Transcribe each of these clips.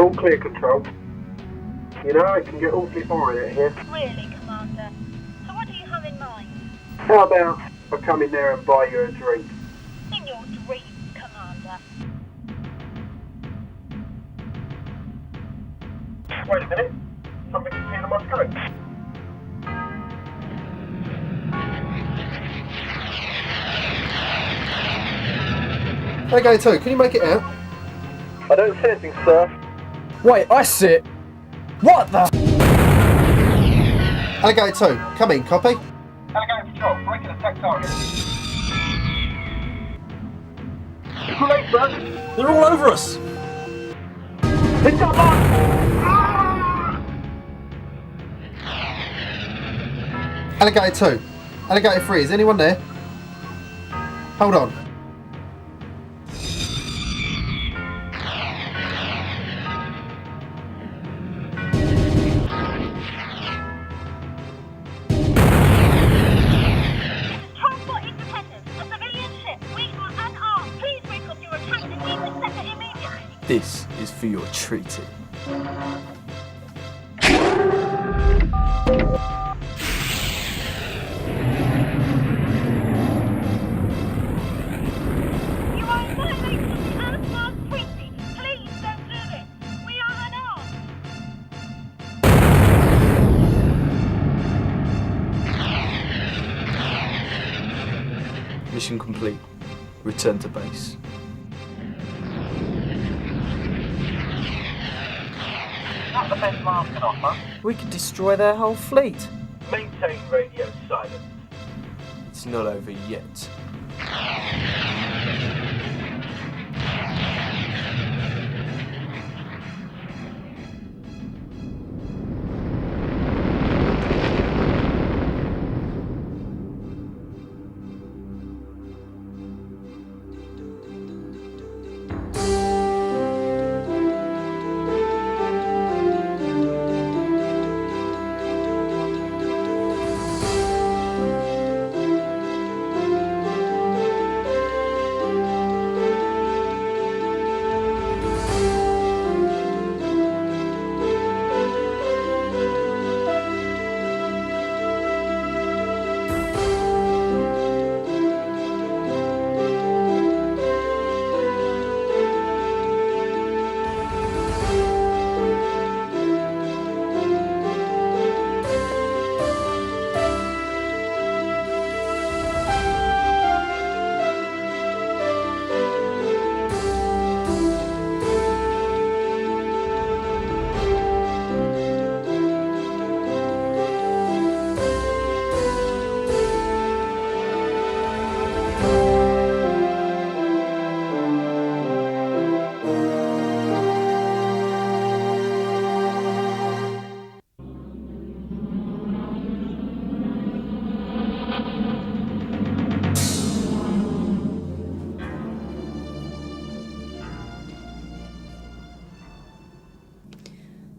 All clear, Control. You know, it can get awfully boring out here. Really, Commander? So what do you have in mind? How about I come in there and buy you a drink? In your dreams, Commander. Wait a minute. Something's appeared on my screen. Okay, two, can you make it out? I don't see anything, sir. Wait, I see it. What the? Alligator 2, come in, copy? Alligator Patrol, breaking attack target. Too late, sir. They're all over us. It's got light. Alligator 2, Alligator 3, is anyone there? Hold on. Transport independent. A civilian ship. We are unarmed. Please break off your attack and leave the sector immediately. This is for your treaty. You are a violation of the EarthBorn treaty. Please don't do this. We are unarmed. Mission complete. Return to base. Not the best Mars can offer. We could destroy their whole fleet. Maintain radio silence. It's not over yet.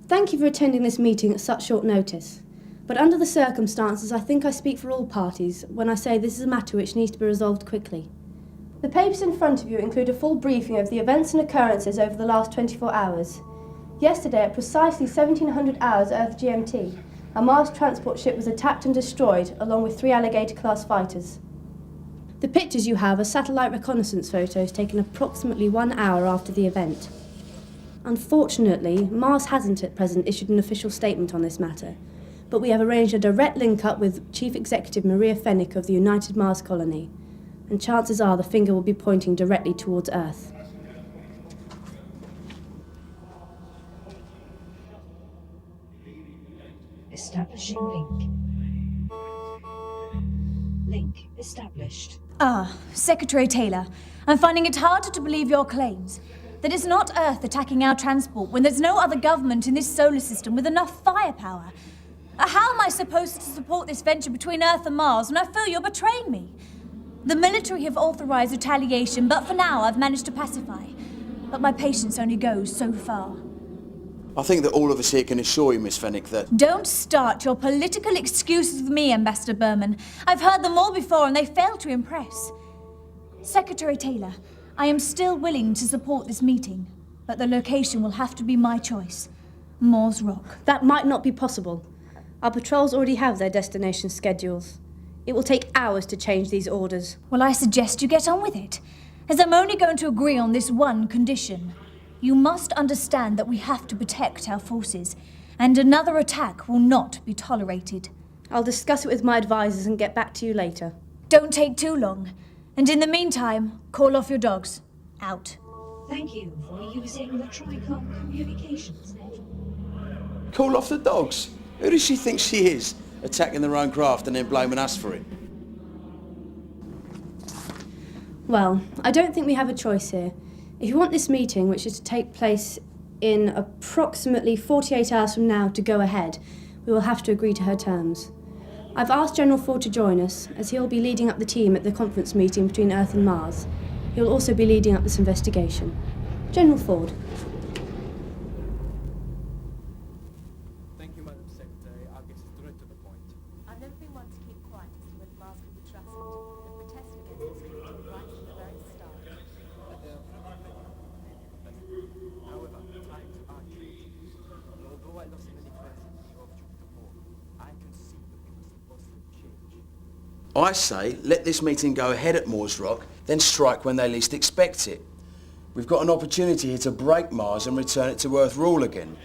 Thank you for attending this meeting at such short notice. But under the circumstances, I think I speak for all parties when I say this is a matter which needs to be resolved quickly. The papers in front of you include a full briefing of the events and occurrences over the last 24 hours. Yesterday, at precisely 1700 hours Earth GMT, a Mars transport ship was attacked and destroyed, along with 3 Alligator-class fighters. The pictures you have are satellite reconnaissance photos taken approximately 1 hour after the event. Unfortunately, Mars hasn't at present issued an official statement on this matter, but we have arranged a direct link-up with Chief Executive Maria Fennick of the United Mars Colony, and chances are the finger will be pointing directly towards Earth. Establishing link. Link established. Secretary Taylor, I'm finding it harder to believe your claims. That it's not Earth attacking our transport when there's no other government in this solar system with enough firepower. How am I supposed to support this venture between Earth and Mars when I feel you're betraying me? The military have authorized retaliation, but for now I've managed to pacify. But my patience only goes so far. I think that all of us here can assure you, Miss Fennick, that... Don't start your political excuses with me, Ambassador Berman. I've heard them all before and they fail to impress. Secretary Taylor, I am still willing to support this meeting. but the location will have to be my choice. Moore's Rock. That might not be possible. Our patrols already have their destination schedules. It will take hours to change these orders. Well, I suggest you get on with it, as I'm only going to agree on this one condition. You must understand that we have to protect our forces, and another attack will not be tolerated. I'll discuss it with my advisors and get back to you later. Don't take too long, and in the meantime, call off your dogs. Out. Thank you for using the Tricom communications net. Call off the dogs. Who does she think she is? Attacking their own craft and then blaming us for it. Well, I don't think we have a choice here. If you want this meeting, which is to take place in approximately 48 hours from now, to go ahead, we will have to agree to her terms. I've asked General Ford to join us, as he'll be leading up the team at the conference meeting between Earth and Mars. He'll also be leading up this investigation. General Ford. Thank you, Madam Secretary. I'll get straight to the point. I've never been one to keep quiet as to whether Mars can be trusted. The protest against this meeting right from the very start. However, times are changing. And although I lost many friends in the off Jupiter 4, I can see that we must foster change. I say, let this meeting go ahead at Moore's Rock, then strike when they least expect it. We've got an opportunity here to break Mars and return it to Earth rule again.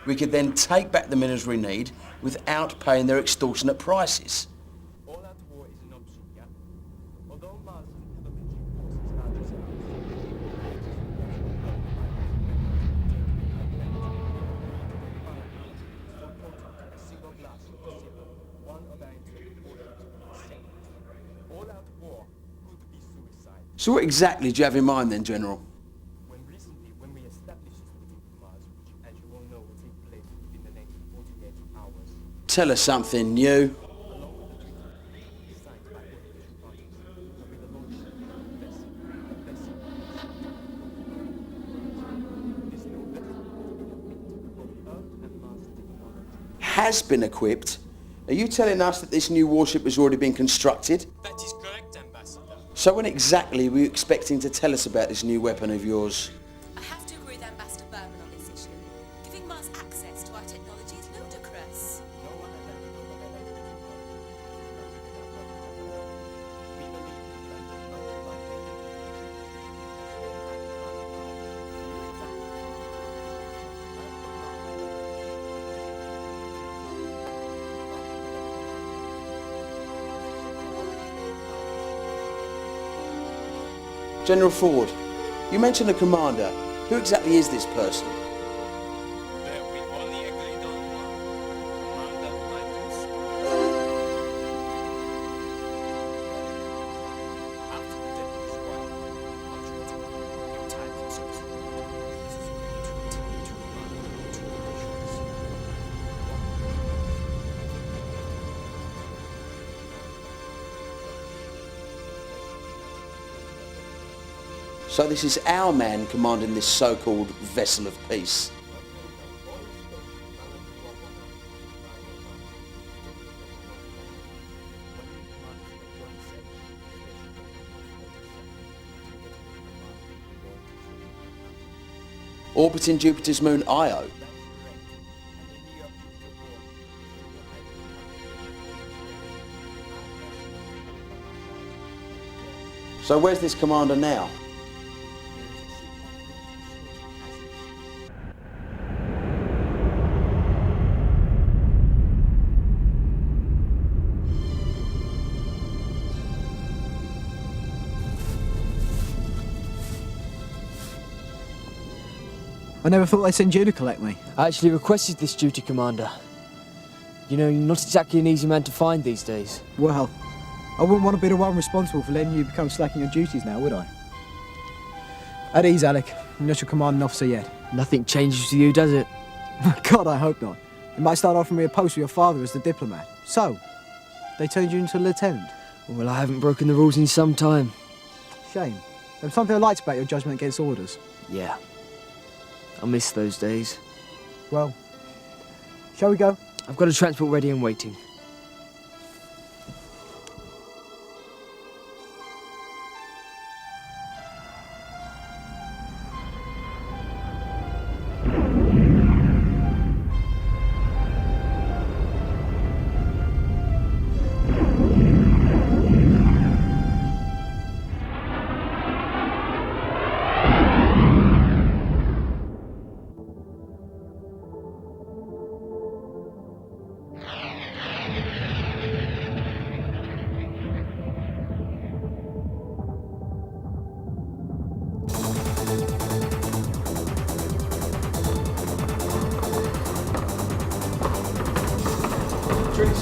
We could then take back the minerals we need without paying their extortionate prices. All-out war is an option, yeah? Although Mars and other military forces are a single blast to disable one of our internet forces. All-out war could be suicide. So what exactly do you have in mind then, General? When we establish this meeting with Mars, which, as you all know, will take place within the next 48 hours, Tell us something new. along with the treaty signed by all the parties, will be the launch of a vessel. This new vessel has been equipped with both Earth and Mars technology. Has been equipped. Are you telling us that this new warship has already been constructed? That is correct, Ambassador. So when exactly were you expecting to tell us about this new weapon of yours? I have to agree with Ambassador Berman on this issue. Giving Mars access to our technology is ludicrous. No one has handed over their identity we believe that the General Ford, you mentioned a commander. Who exactly is this person? There we only agreed on one. Commander Michaels. After the death of his wife, Marjorie, he retired from service. This is ready to continue to run two conditions. So this is our man commanding this so-called vessel of peace. Orbiting Jupiter's moon Io. So where's this commander now? I never thought they'd send you to collect me. I actually requested this duty, Commander. You know, you're not exactly an easy man to find these days. Well, I wouldn't want to be the one responsible for letting you become slack in your duties now, would I? At ease, Alec. You're not your commanding officer yet. Nothing changes for you, does it? God, I hope not. You might start offering me a post with your father as the diplomat. So, they turned you into a lieutenant. Well, I haven't broken the rules in some time. Shame. There's something I liked about your judgment against orders. Yeah. I miss those days. Well, shall we go? I've got a transport ready and waiting. Couldn't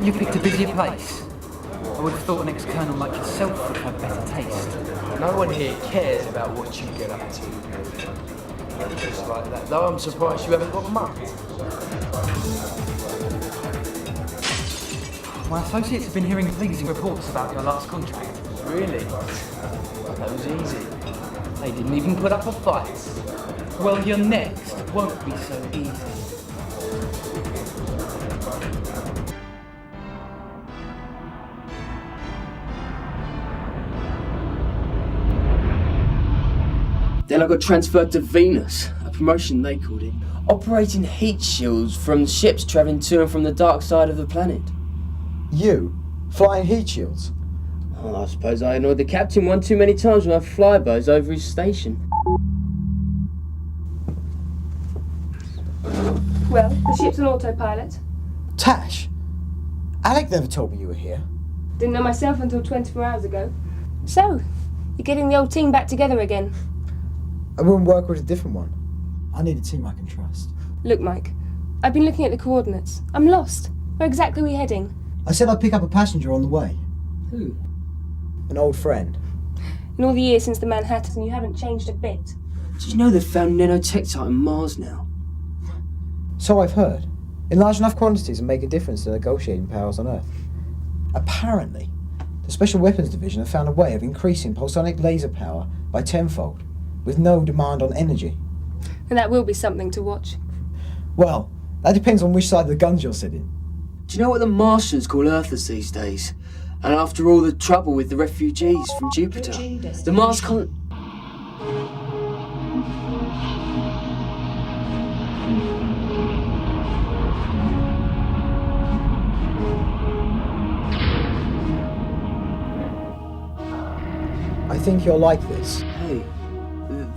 you pick a busier place? I would have thought an ex-colonel like yourself would have better taste. No one here cares about what you get up to. Just like that, though, I'm surprised you haven't got mugged. My associates have been hearing pleasing reports about your last contract. Really? That was easy. They didn't even put up a fight. Well, your next won't be so easy. Then I got transferred to Venus, a promotion they called it, operating heat shields from ships travelling to and from the dark side of the planet. You? Flying heat shields? Oh, I suppose I annoyed the captain one too many times with my flybys over his station. Well, the ship's on autopilot. Tash? Alec never told me you were here. Didn't know myself until 24 hours ago. So, you're getting the old team back together again. I wouldn't work with a different one. I need a team I can trust. Look, Mike, I've been looking at the coordinates. I'm lost. Where exactly are we heading? I said I'd pick up a passenger on the way. Who? An old friend. In all the years since the Manhattan, you haven't changed a bit. Did you know they've found nanotectite on Mars now? So I've heard. In large enough quantities and make a difference to negotiating powers on Earth. Apparently, the Special Weapons Division have found a way of increasing pulsonic laser power by tenfold, with no demand on energy. And that will be something to watch. Well, that depends on which side of the guns you're sitting. Do you know what the Martians call Earthers these days? And after all the trouble with the refugees from Jupiter, the Mars colony... I think you'll like this. Hey,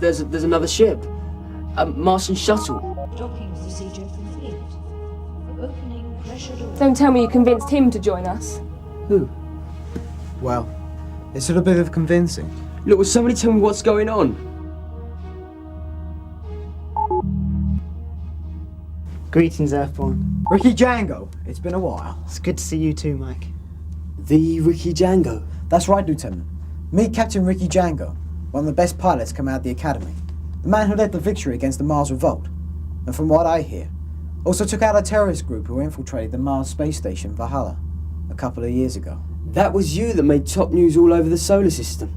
there's another ship. A Martian shuttle. Docking procedure complete. Opening pressure door. Don't tell me you convinced him to join us. Who? Well, it's a little bit of convincing. Look, will somebody tell me what's going on? Greetings, EarthBorn. Ricky Django, it's been a while. It's good to see you too, Mike. The Ricky Django? That's right, Lieutenant. Meet Captain Ricky Django, one of the best pilots come out of the Academy. The man who led the victory against the Mars Revolt. And from what I hear, also took out a terrorist group who infiltrated the Mars space station Valhalla a couple of years ago. That was you that made top news all over the solar system.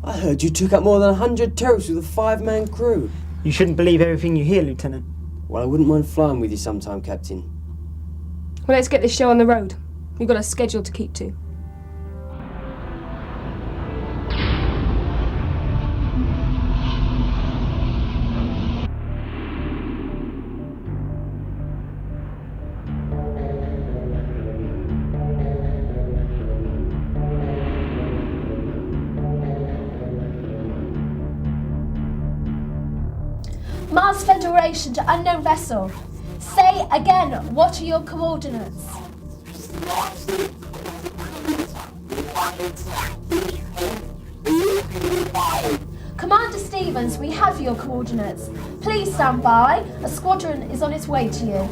I heard you took out more than 100 terrorists with a 5-man crew. You shouldn't believe everything you hear, Lieutenant. Well, I wouldn't mind flying with you sometime, Captain. Well, let's get this show on the road. We've got a schedule to keep to. Mars Federation to unknown vessel. Say again, what are your coordinates? Commander Stevens, we have your coordinates. Please stand by. A squadron is on its way to you.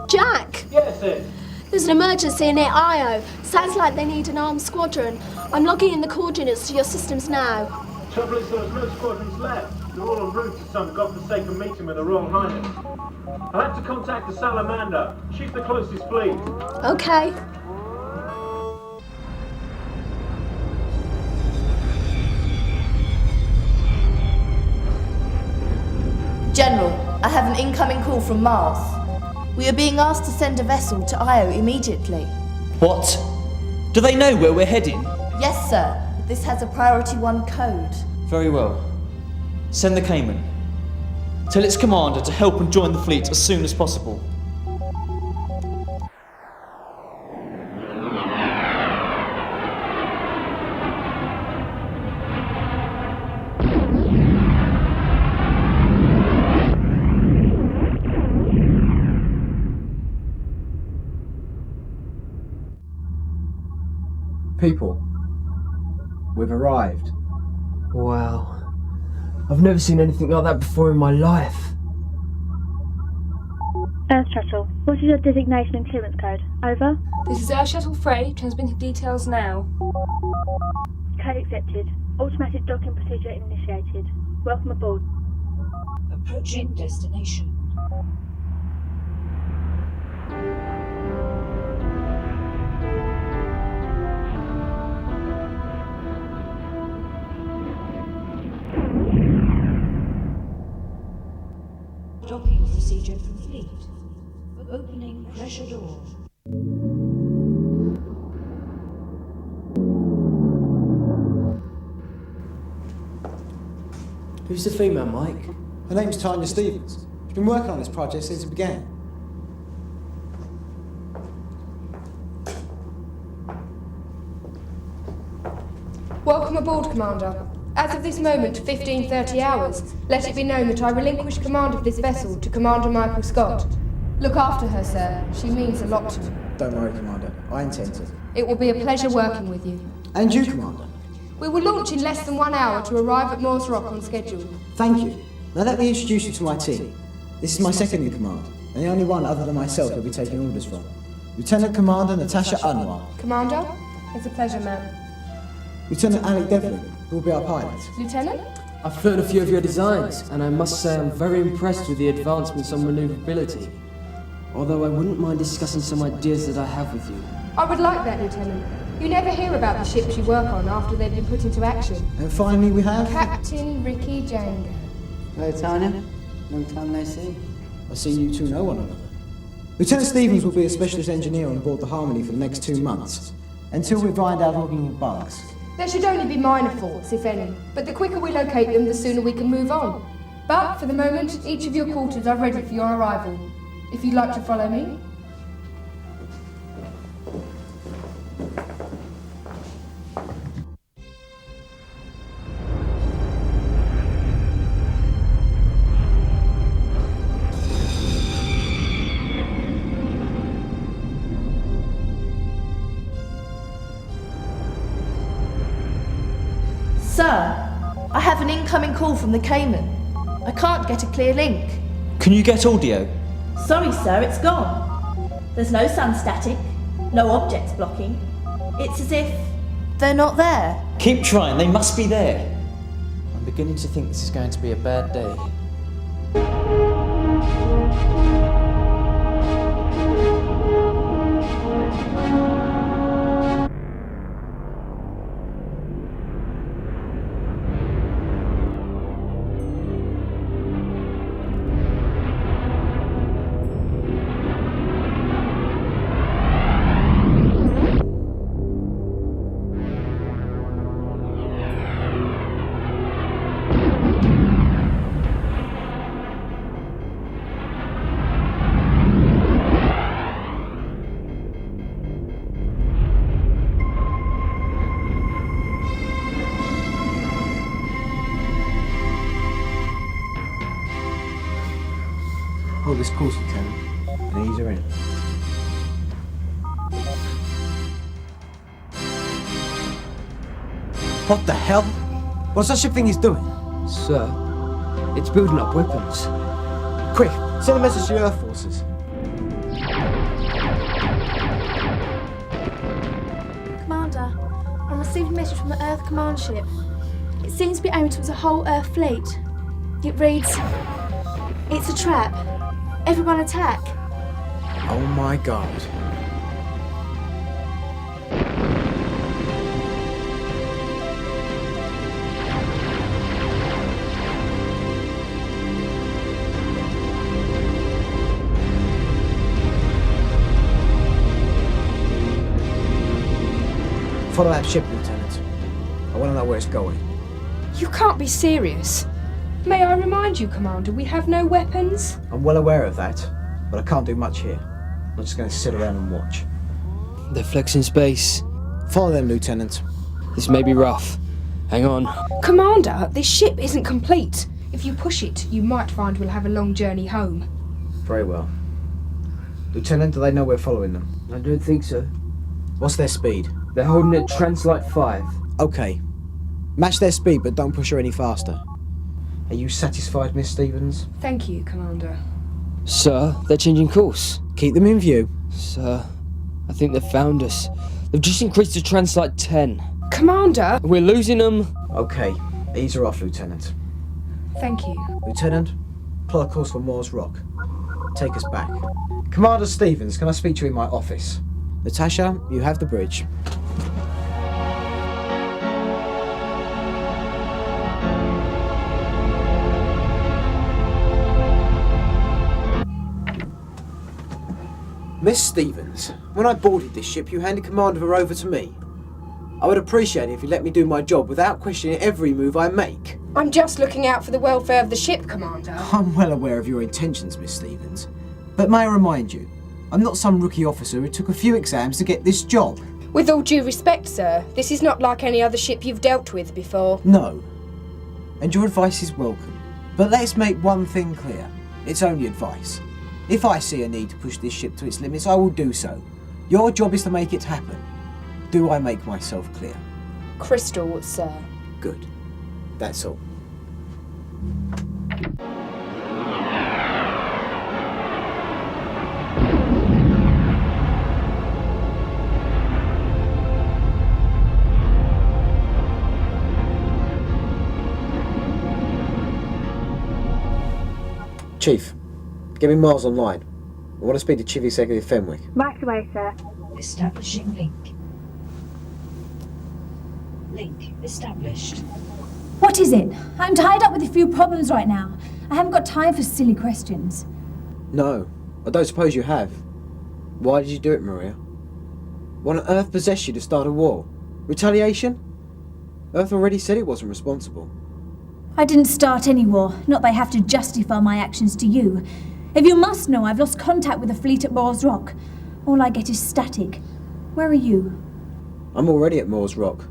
Jack! Yes, Ed. There's an emergency near Io. Sounds like they need an armed squadron. I'm logging in the coordinates to your systems now. Trouble is there's no squadrons left. They're all en route to some godforsaken meeting with the Royal Highness. I'll have to contact the Salamander. She's the closest fleet. Okay. General, I have an incoming call from Mars. We are being asked to send a vessel to Io immediately. What? Do they know where we're heading? Yes, sir. This has a Priority 1 code. Very well. Send the Cayman. Tell its commander to help and join the fleet as soon as possible. People, we've arrived. Wow. I've never seen anything like that before in my life. Earth Shuttle, what is your designation and clearance code? Over. This is Earth Shuttle Frey, transmitting details now. Code accepted. Automatic docking procedure initiated. Welcome aboard. Approaching destination. Docking procedure complete. Opening pressure door. Who's the female, Mike? Her name's Tanya Stevens. She's been working on this project since it began. Welcome aboard, Commander. As of this moment, 15:30 hours, let it be known that I relinquish command of this vessel to Commander Michael Scott. Look after her, sir. She means a lot to me. Don't worry, Commander. I intend to. It will be a pleasure working with you. And you, Commander. We will launch in less than 1 hour to arrive at Moores Rock on schedule. Thank you. Now let me introduce you to my team. This is my second in command, and the only one other than myself who'll be taking orders from. Lieutenant Commander Natasha Anwar. Commander, it's a pleasure, ma'am. Lieutenant Alec Devlin, who will be our pilot. Lieutenant? I've flown a few of your designs, and I must say I'm very impressed with the advancements on manoeuvrability. Although I wouldn't mind discussing some ideas that I have with you. I would like that, Lieutenant. You never hear about the ships you work on after they've been put into action. And finally we have... Captain Ricky Django. Hello, Tanya. Long time no see. I see you two know one another. Lieutenant Stevens will be a specialist engineer on board the Harmony for the next 2 months, until we find out all the bugs. There should only be minor faults, if any, but the quicker we locate them, the sooner we can move on. But for the moment, each of your quarters are ready for your arrival. If you'd like to follow me. Sir, I have an incoming call from the Cayman. I can't get a clear link. Can you get audio? Sorry, sir, it's gone. There's no sun static, no objects blocking. It's as if they're not there. Keep trying, they must be there. I'm beginning to think this is going to be a bad day. Hold this course, Lieutenant, and ease her in. What the hell? What's that ship thing he's doing? Sir, it's building up weapons. Quick, send a message to the Earth forces. Commander, I received a message from the Earth command ship. It seems to be aimed towards a whole Earth fleet. It reads, "It's a trap. Everyone attack." Oh my god. Follow that ship, Lieutenant. I want to know where it's going. You can't be serious. May I remind you, Commander, we have no weapons? I'm well aware of that, but I can't do much here. I'm just going to sit around and watch. They're flexing space. Follow them, Lieutenant. This may be rough. Hang on. Commander, this ship isn't complete. If you push it, you might find we'll have a long journey home. Very well. Lieutenant, do they know we're following them? I don't think so. What's their speed? They're holding at Translight 5. Okay. Match their speed, but don't push her any faster. Are you satisfied, Miss Stevens? Thank you, Commander. Sir, they're changing course. Keep them in view. Sir, I think they've found us. They've just increased to Translight 10. Commander! We're losing them. Okay, ease her off, Lieutenant. Thank you. Lieutenant, plot a course for Moores Rock. Take us back. Commander Stevens, can I speak to you in my office? Natasha, you have the bridge. Miss Stevens, when I boarded this ship, you handed command of her over to me. I would appreciate it if you let me do my job without questioning every move I make. I'm just looking out for the welfare of the ship, Commander. I'm well aware of your intentions, Miss Stevens. But may I remind you, I'm not some rookie officer who took a few exams to get this job. With all due respect, sir, this is not like any other ship you've dealt with before. No. And your advice is welcome. But let's make one thing clear. It's only advice. If I see a need to push this ship to its limits, I will do so. Your job is to make it happen. Do I make myself clear? Crystal, sir. Good. That's all. Chief, get me Mars online. I want to speak to Chief Executive Fenwick. Right away, sir. Establishing link. Link established. What is it? I'm tied up with a few problems right now. I haven't got time for silly questions. No, I don't suppose you have. Why did you do it, Maria? What on earth possessed you to start a war? Retaliation? Earth already said it wasn't responsible. I didn't start any war, not that I have to justify my actions to you. If you must know, I've lost contact with the fleet at Moores Rock. All I get is static. Where are you? I'm already at Moores Rock.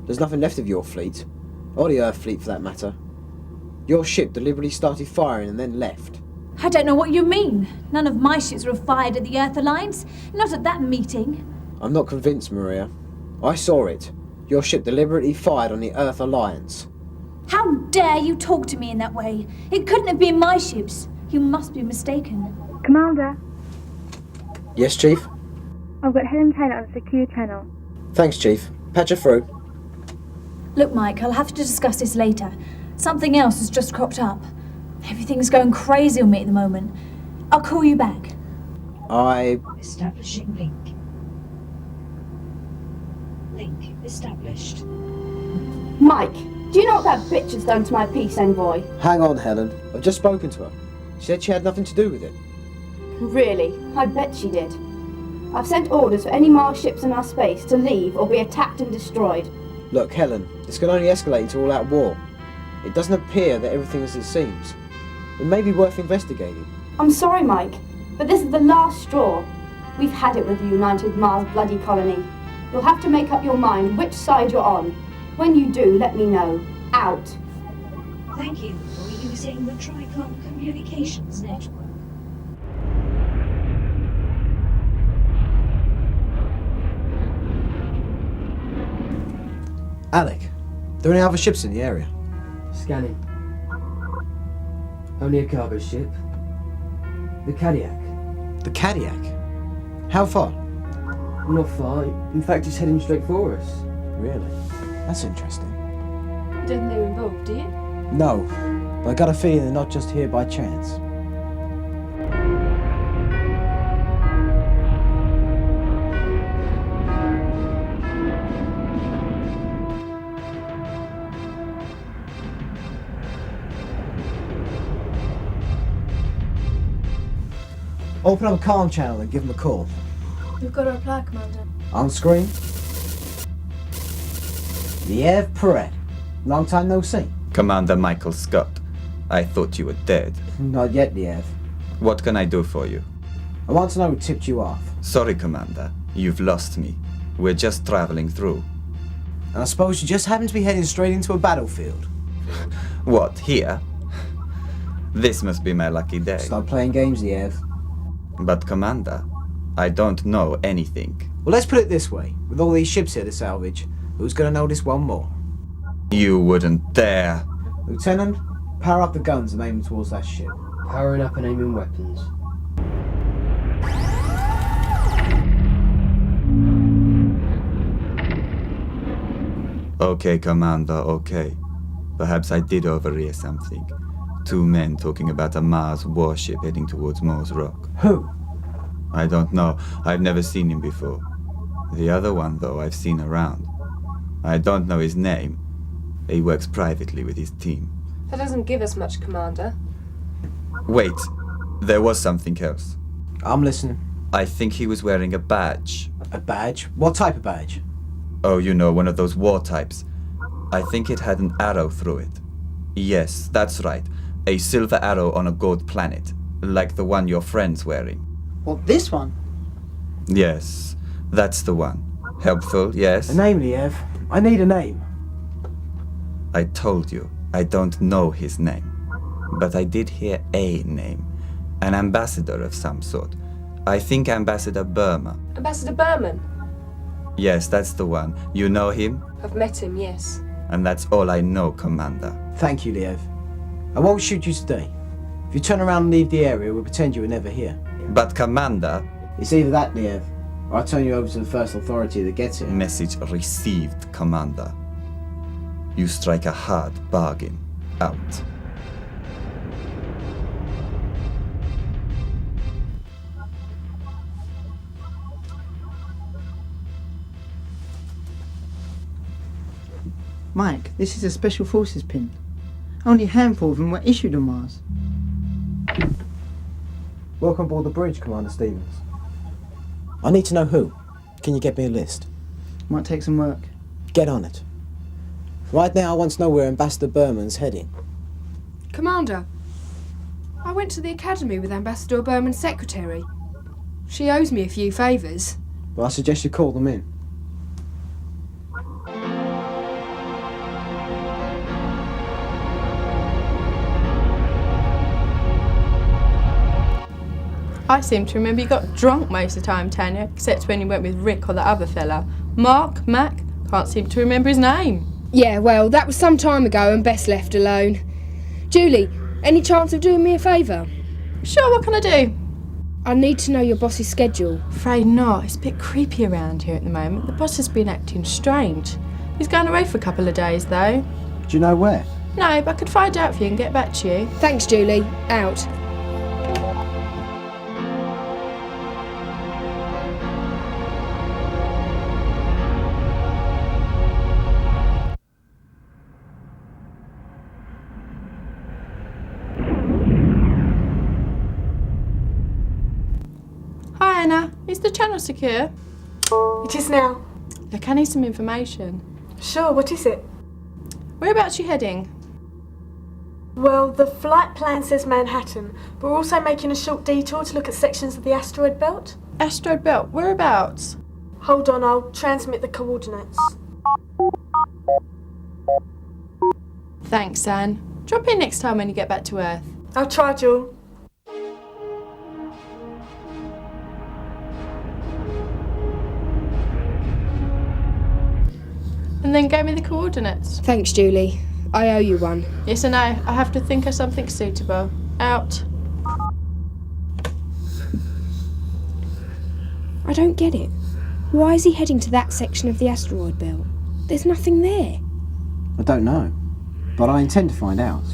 There's nothing left of your fleet. Or the Earth fleet for that matter. Your ship deliberately started firing and then left. I don't know what you mean. None of my ships were fired at the Earth Alliance. Not at that meeting. I'm not convinced, Maria. I saw it. Your ship deliberately fired on the Earth Alliance. How dare you talk to me in that way? It couldn't have been my ships. You must be mistaken. Commander, Yes, Chief? I've got Helen Taylor on a secure channel. Thanks, Chief. Patch her through. Look, Mike, I'll have to discuss this later. Something else has just cropped up. Everything's going crazy on me at the moment. I'll call you back. Establishing link. Link established. Mike, do you know what that bitch has done to my peace envoy? Hang on, Helen. I've just spoken to her. She said she had nothing to do with it. Really? I bet she did. I've sent orders for any Mars ships in our space to leave or be attacked and destroyed. Look, Helen, this can only escalate into all-out war. It doesn't appear that everything is as it seems. It may be worth investigating. I'm sorry, Mike, but this is the last straw. We've had it with the United Mars bloody colony. You'll have to make up your mind which side you're on. When you do, let me know. Out. Thank you for using the Tricom Communications Network. Alec, are there any other ships in the area? Scanning. Only a cargo ship. The Cadillac. The Cadillac? How far? Not far. In fact, it's heading straight for us. Really? That's interesting. You don't know they're involved, do you? No, but I got a feeling they're not just here by chance. Open up a comm channel and give them a call. We've got a reply, Commander. On screen. Liev Perret. Long time no see. Commander Michael Scott. I thought you were dead. Not yet, Liev. What can I do for you? I want to know who tipped you off. Sorry, Commander. You've lost me. We're just traveling through. And I suppose you just happen to be heading straight into a battlefield. What, here? This must be my lucky day. Stop playing games, Liev. But, Commander, I don't know anything. Well, let's put it this way. With all these ships here to salvage, who's going to notice one more? You wouldn't dare. Lieutenant, power up the guns and aim towards that ship. Powering up and aiming weapons. Okay, Commander, okay. Perhaps I did overhear something. 2 men talking about a Mars warship heading towards Mars Rock. Who? I don't know. I've never seen him before. The other one, though, I've seen around. I don't know his name. He works privately with his team. That doesn't give us much, Commander. Wait, there was something else. I'm listening. I think he was wearing a badge. A badge? What type of badge? Oh, you know, one of those war types. I think it had an arrow through it. Yes, that's right. A silver arrow on a gold planet, like the one your friend's wearing. What, this one? Yes, that's the one. Helpful, yes? A name, Liev. I need a name. I told you, I don't know his name. But I did hear a name. An ambassador of some sort. I think Ambassador Burma. Ambassador Berman? Yes, that's the one. You know him? I've met him, yes. And that's all I know, Commander. Thank you, Liev. I won't shoot you today. If you turn around and leave the area, we'll pretend you were never here. But, Commander... It's either that, Liev, or I'll turn you over to the first authority that gets here. Message received, Commander. You strike a hard bargain. Out. Mike, this is a Special Forces pin. Only a handful of them were issued on Mars. Welcome aboard the bridge, Commander Stevens. I need to know who. Can you get me a list? Might take some work. Get on it. Right now, I want to know where Ambassador Berman's heading. Commander, I went to the academy with Ambassador Berman's secretary. She owes me a few favours. Well, I suggest you call them in. I seem to remember you got drunk most of the time, Tanya, except when you went with Rick or the other fella. Mac? Can't seem to remember his name. Yeah, well, that was some time ago and best left alone. Julie, any chance of doing me a favour? Sure, what can I do? I need to know your boss's schedule. Afraid not. It's a bit creepy around here at the moment. The boss has been acting strange. He's going away for a couple of days, though. Do you know where? No, but I could find out for you and get back to you. Thanks, Julie. Out. Hi, Anna. Is the channel secure? It is now. Look, I need some information. Sure, what is it? Whereabouts are you heading? Well, the flight plan says Manhattan, but we're also making a short detour to look at sections of the asteroid belt. Asteroid belt? Whereabouts? Hold on, I'll transmit the coordinates. Thanks, Anne. Drop in next time when you get back to Earth. I'll try, Jewel. And then give me the coordinates. Thanks, Julie. I owe you one. Yes, I know. I have to think of something suitable. Out. I don't get it. Why is he heading to that section of the asteroid belt? There's nothing there. I don't know, but I intend to find out.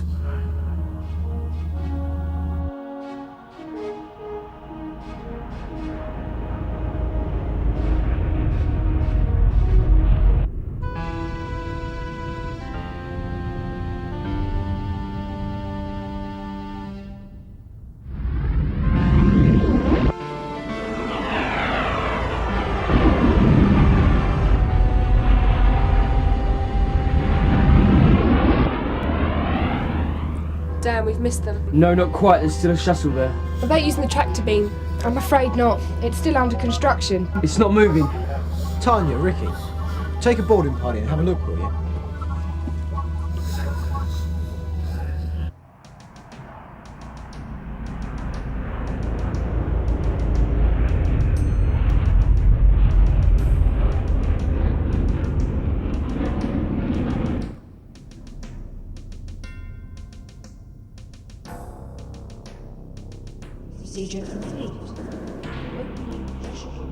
Damn, we've missed them. No, not quite. There's still a shuttle there. About using the tractor beam. I'm afraid not. It's still under construction. It's not moving. Tanya, Ricky, take a boarding party and have a look, will you? Procedure complete. Opening pressure door.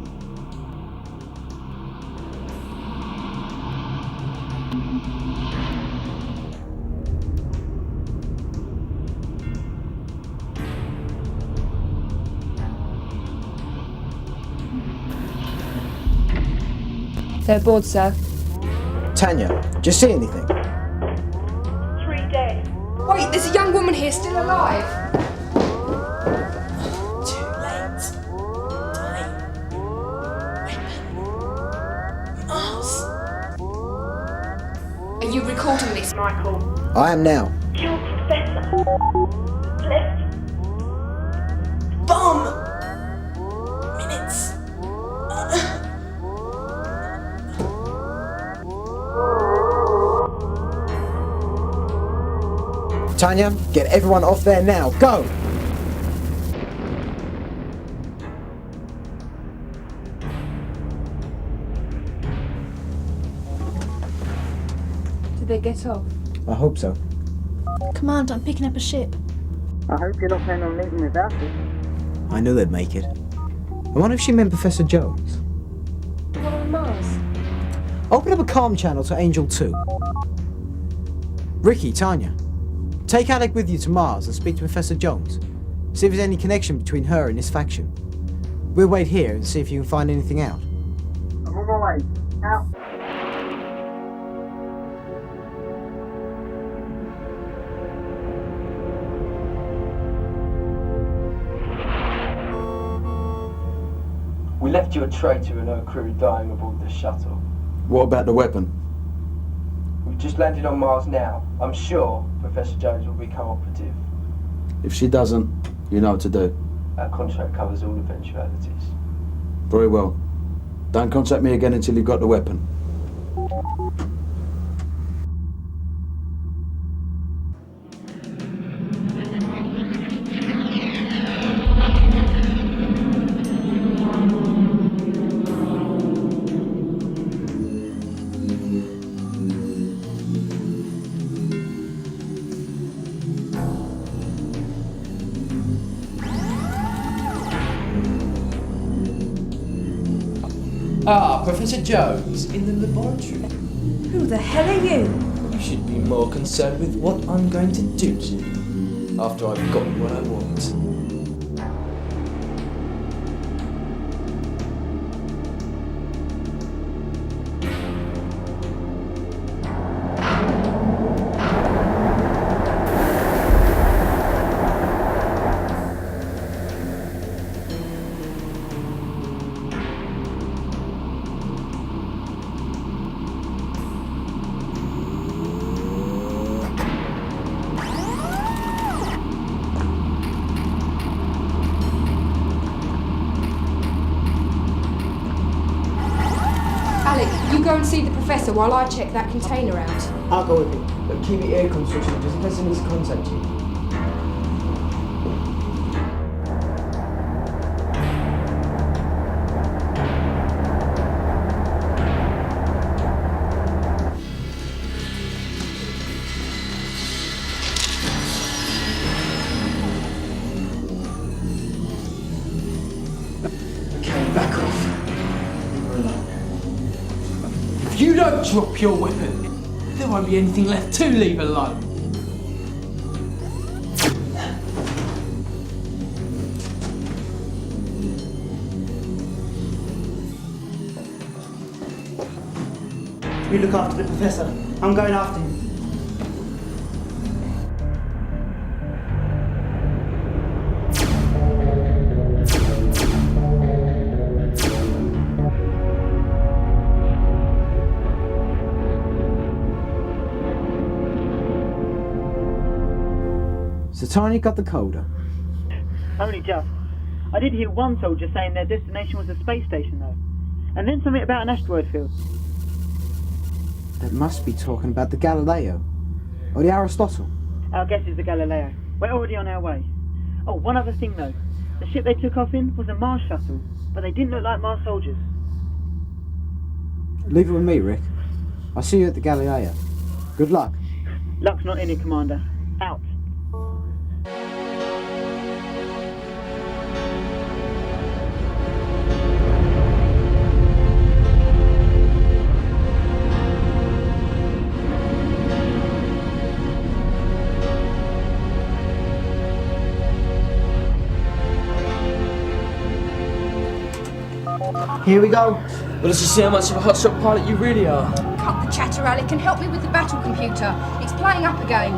They're aboard, sir. Tanya, do you see anything? 3 dead. Wait, there's a young woman here still alive. Too late. Time. Weapon. Mars. Are you recording this, Michael. I am now. Kill Professor. Left. Bomb! Minutes. Tanya, get everyone off there now. Go! Did they get off? I hope so. Commander, I'm picking up a ship. I hope you're not planning on leaving without it. I knew they'd make it. I wonder if she meant Professor Jones. The one on Mars? Open up a comm channel to Angel 2. Ricky, Tanya, take Alec with you to Mars and speak to Professor Jones. See if there's any connection between her and this faction. We'll wait here and see if you can find anything out. I'm on my way. Out. We left you a traitor and her crew dying aboard the shuttle. What about the weapon? We've just landed on Mars now. I'm sure Professor Jones will be cooperative. If she doesn't, you know what to do. Our contract covers all eventualities. Very well. Don't contact me again until you've got the weapon. Ah, Professor Jones, in the laboratory. Who the hell are you? You should be more concerned with what I'm going to do to you after I've got what I want. You go and see the professor while I check that container out. I'll go with you, but keep your ear constriction just in case he needs to contact you. Okay, back off. Leave her alone. If you don't drop your weapon, there won't be anything left to leave alone. You look after the professor. I'm going after him. So Tanya got the coda. Only just. I did hear one soldier saying their destination was a space station, though. And then something about an asteroid field. That must be talking about the Galileo. Or the Aristotle. Our guess is the Galileo. We're already on our way. Oh, one other thing, though. The ship they took off in was a Mars shuttle, but they didn't look like Mars soldiers. Leave it with me, Rick. I'll see you at the Galileo. Good luck. Luck's not in it, Commander. Out. Here we go. Well, let's just see how much of a hotshot pilot you really are. Cut the chatter, Alec, and help me with the battle computer. It's playing up again.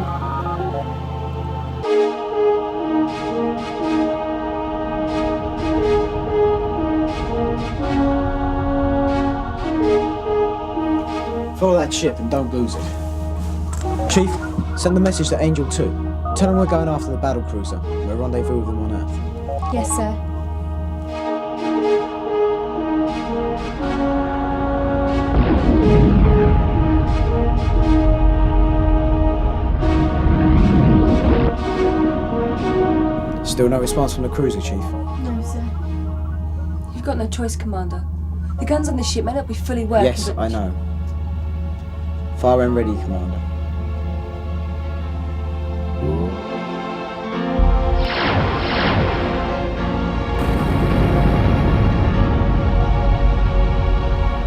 Follow that ship and don't lose it. Chief, send the message to Angel 2. Tell them we're going after the battle cruiser. We'll rendezvous with them on Earth. Yes, sir. Still no response from the cruiser, Chief. No, sir. You've got no choice, Commander. The guns on this ship may not be fully working, Yes, but... I know. Fire end ready, Commander.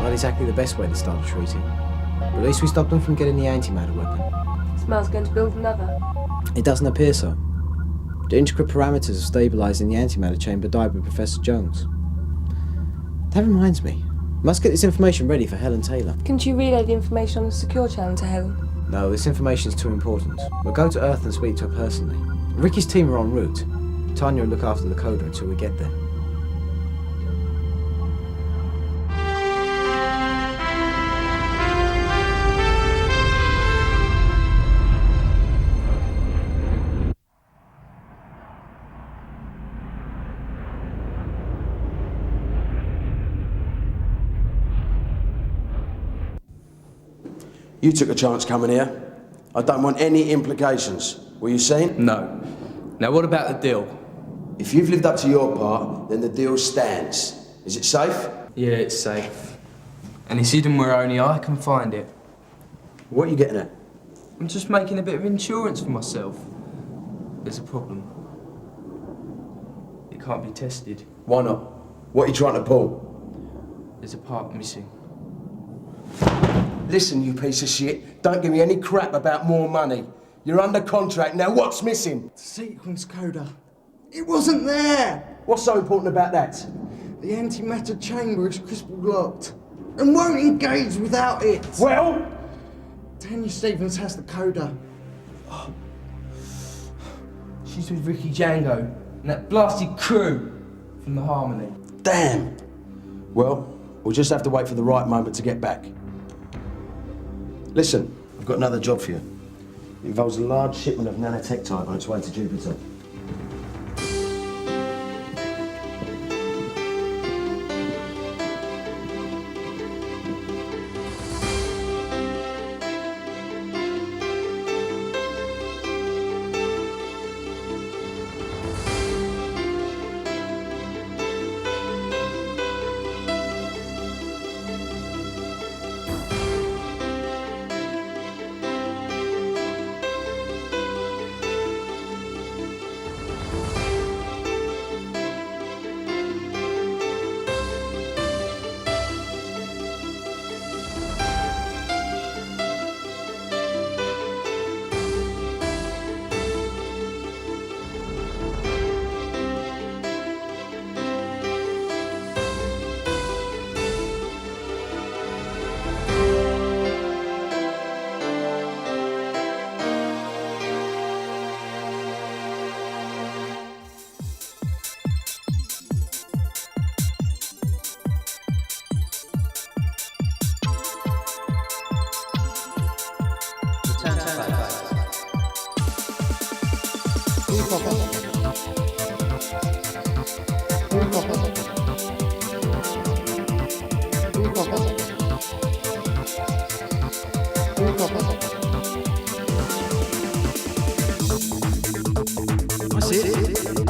Not exactly the best way to start a treaty. But at least we stopped them from getting the antimatter weapon. Smel's going to build another. It doesn't appear so. The intricate parameters of stabilizing the antimatter chamber died with Professor Jones. That reminds me. Must get this information ready for Helen Taylor. Couldn't you relay the information on the secure channel to Helen? No, this information's too important. We'll go to Earth and speak to her personally. Ricky's team are en route. Tanya will look after the coder until we get there. You took a chance coming here. I don't want any implications. Were you seen? No. Now what about the deal? If you've lived up to your part, then the deal stands. Is it safe? Yeah, it's safe. And it's hidden where only I can find it. What are you getting at? I'm just making a bit of insurance for myself. There's a problem. It can't be tested. Why not? What are you trying to pull? There's a part missing. Listen, you piece of shit. Don't give me any crap about more money. You're under contract. Now what's missing? Sequence coder. It wasn't there! What's so important about that? The antimatter chamber is crystal locked and won't engage without it. Well? Tanya Stevens has the coder. She's with Ricky Django and that blasted crew from the Harmony. Damn. Well, we'll just have to wait for the right moment to get back. Listen, I've got another job for you. It involves a large shipment of nanotech type on its way to Jupiter. That's it.